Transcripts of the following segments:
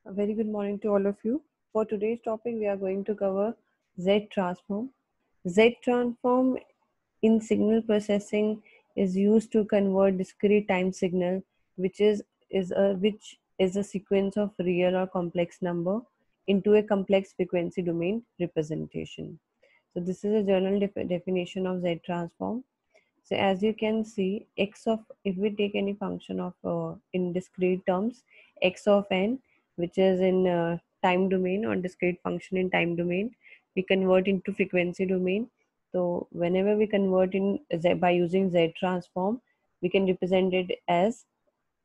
A very good morning to all of you. For today's topic, we are going to cover Z transform. Z transform in signal processing is used to convert discrete time signal, which is a sequence of real or complex number, into a complex frequency domain representation. So this is a general definition of Z transform. So as you can see, x of, if we take any function of in discrete terms, x of n, which is in time domain or discrete function in time domain, we convert into frequency domain. So whenever we convert in z by using z transform, we can represent it as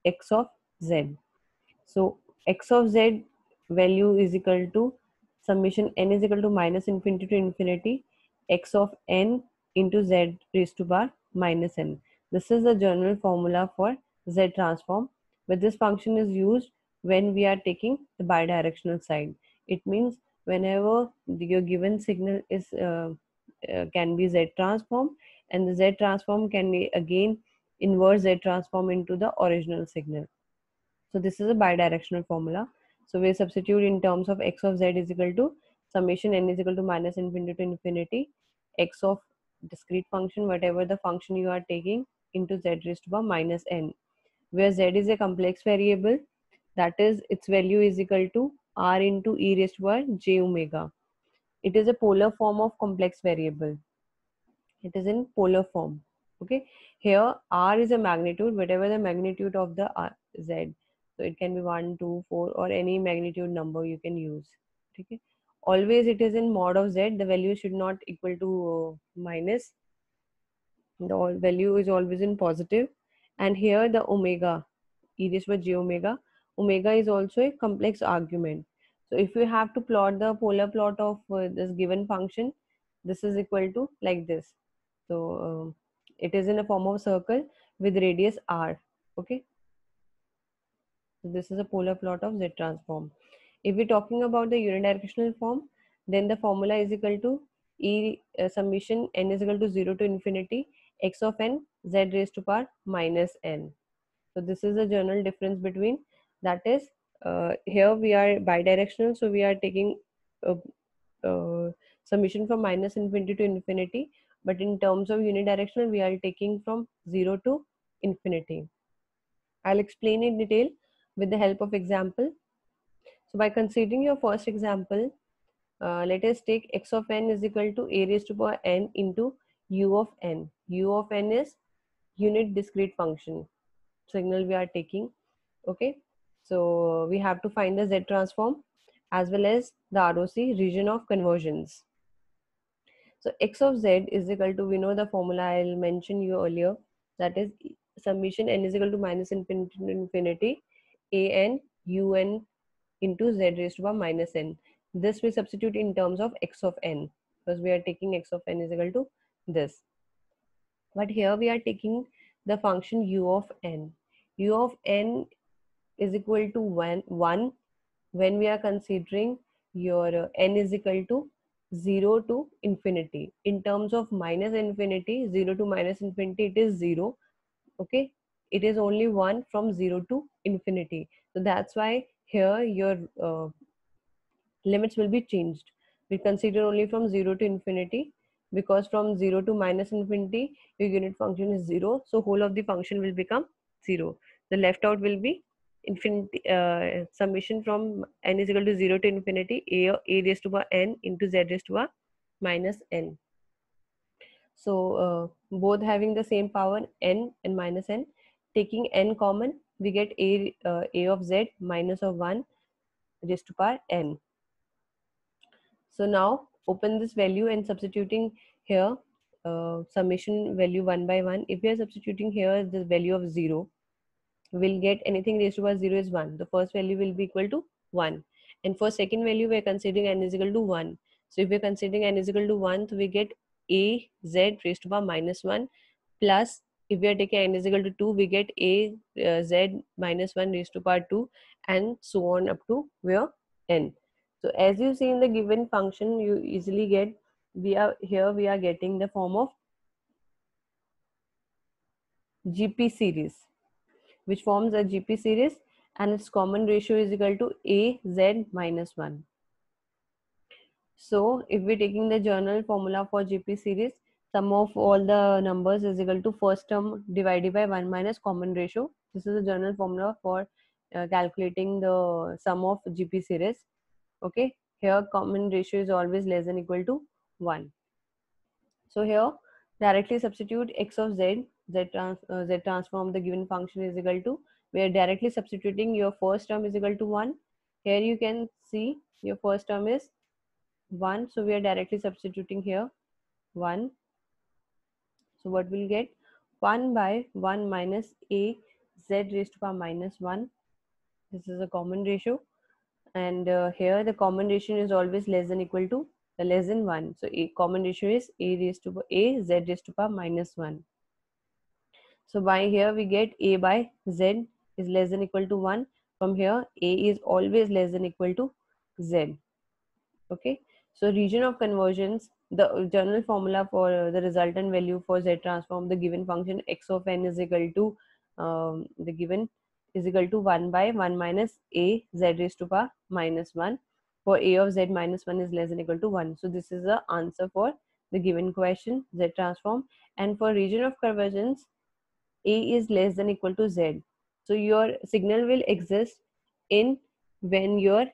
x of z. So x of z value is equal to summation n is equal to minus infinity to infinity x of n into z raised to power minus n. This is the general formula for z transform, but this function is used when we are taking the bidirectional side. It means whenever your given signal is can be z transform, and the z transform can be again inverse z transform into the original signal. So this is a bidirectional formula. So we substitute in terms of x of z is equal to summation n is equal to minus infinity to infinity x of discrete function, whatever the function you are taking, into z raised to power minus n, where z is a complex variable, that is its value is equal to r into e raised to power j omega. It is a polar form of complex variable. It is in polar form. Okay, here r is a magnitude, whatever the magnitude of the z, so it can be 1, 2, 4, or any magnitude number you can use. Okay, always it is in mod of z, the value should not equal to minus, the value is always in positive. And here the omega, e raised by j omega, omega is also a complex argument. So if you have to plot the polar plot of this given function, this is equal to like this. So it is in a form of circle with radius r. Okay, so this is a polar plot of z transform. If we're talking about the unidirectional form, then the formula is equal to e summation n is equal to 0 to infinity x of n z raised to power minus n. So this is the general difference between, that is, here we are bidirectional, so we are taking uh, summation from minus infinity to infinity, but in terms of unidirectional, we are taking from 0 to infinity. I'll explain in detail with the help of example. So by considering your first example, let us take x of n is equal to a raised to power n into u of n. U of n is unit discrete function signal we are taking. Okay, so we have to find the z transform as well as the ROC, region of conversions. So x of z is equal to, we know the formula, I'll mention you earlier, that is summation n is equal to minus infinity to infinity a n u n into z raised to power minus n. This we substitute in terms of x of n, because we are taking x of n is equal to this. But here we are taking the function u of n. U of n is equal to 1 when we are considering your n is equal to 0 to infinity. In terms of minus infinity, 0 to minus infinity, it is 0. Okay, it is only 1 from 0 to infinity. So that's why here your limits will be changed. We consider only from 0 to infinity, because from 0 to minus infinity your unit function is 0, so whole of the function will become 0. The left out will be infinity, summation from n is equal to 0 to infinity a raised to power n into z raised to power minus n. So both having the same power, n and minus n, taking n common, we get a of z minus of 1 raised to power n. So now open this value and substituting here summation value 1 by 1. If we are substituting here the value of 0, we'll get anything raised to power 0 is 1. The first value will be equal to 1. And for second value, we are considering n is equal to 1. So if we are considering n is equal to 1, so we get a z raised to power minus 1, plus if we are taking n is equal to 2, we get a z minus 1 raised to power 2, and so on up to where n. So as you see in the given function, you easily get, we are getting the form of GP series, which forms a GP series, and its common ratio is equal to a z minus 1. So if we're taking the journal formula for GP series, sum of all the numbers is equal to first term divided by 1 minus common ratio. This is the journal formula for calculating the sum of GP series. Okay, here common ratio is always less than equal to 1. So here directly substitute x of z transform the given function is equal to, we are directly substituting your first term is equal to 1. Here you can see your first term is 1, so we are directly substituting here 1. So what we'll get, 1 by 1 minus a z raised to power minus 1. This is a common ratio, and here the common ratio is always less than equal to less than 1. So a common ratio is a raised to a z raised to power minus 1. So by here we get a by z is less than equal to 1. From here a is always less than equal to z. Okay, so region of convergence, the general formula for the resultant value for z transform the given function x of n is equal to the given is equal to 1 by 1 minus a z raised to power minus 1, for a of z minus 1 is less than equal to 1. So this is the answer for the given question z transform. And for region of convergence, a is less than equal to z, so your signal will exist in when your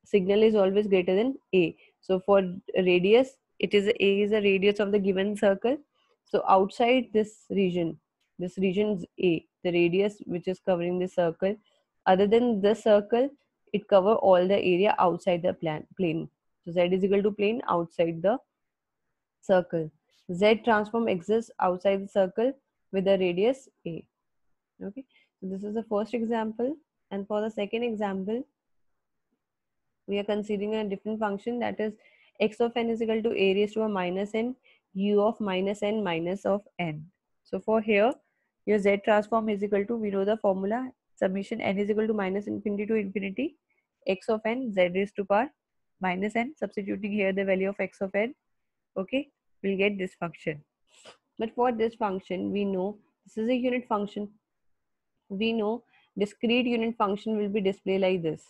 signal is always greater than a. So for radius, it is a is a radius of the given circle. So outside this region is a, the radius which is covering the circle. Other than the circle, it cover all the area outside the plane. So z is equal to plane outside the circle. Z transform exists outside the circle with the radius a. Okay, so this is the first example, and for the second example, we are considering a different function, that is x of n is equal to a raised to a minus n u of minus n minus of n. So for here, your z transform is equal to, we know the formula, summation n is equal to minus infinity to infinity x of n z raised to power minus n, substituting here the value of x of n. Okay, we'll get this function. But for this function, we know this is a unit function. We know discrete unit function will be displayed like this.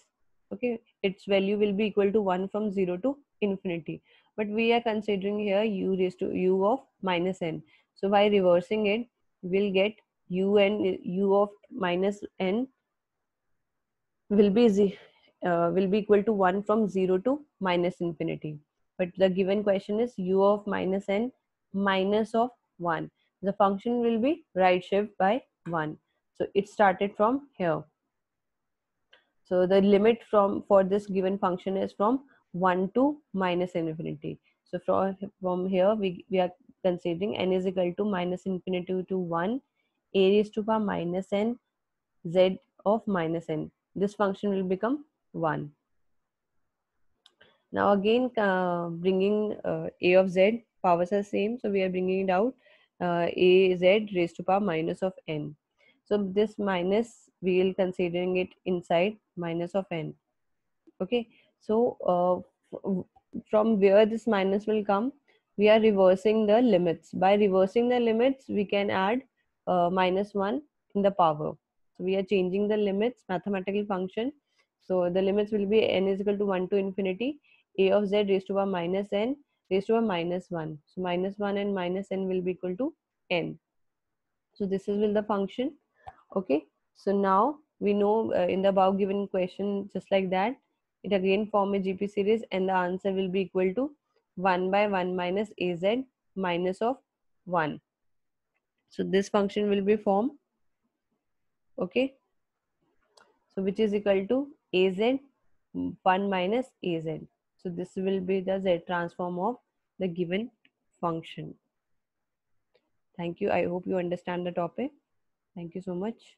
Okay, its value will be equal to 1 from 0 to infinity, but we are considering here u raised to u of minus n. So by reversing it, we'll get u of minus n will be will be equal to 1 from 0 to minus infinity. But the given question is u of minus n minus of 1. The function will be right shift by 1. So it started from here. So the limit for this given function is from 1 to minus infinity. So from here we are considering n is equal to minus infinity to 1, a raised to power minus n z of minus n. This function will become 1. Now again bringing a of z, powers are same, so we are bringing it out, a z raised to power minus of n. So this minus, we will considering it inside minus of n. Okay, so from where this minus will come, we are reversing the limits. By reversing the limits, we can add minus 1 in the power. So we are changing the limits, mathematical function. So the limits will be n is equal to 1 to infinity, a of z raised to power minus n raised to power minus 1. So minus 1 and minus n will be equal to n. So this is will the function. Okay, so now we know in the above given question, just like that, it again form a GP series, and the answer will be equal to 1 by 1 minus az minus of 1. So this function will be formed. Okay, so which is equal to az 1 minus az. So this will be the z transform of the given function. Thank you. I hope you understand the topic. Thank you so much.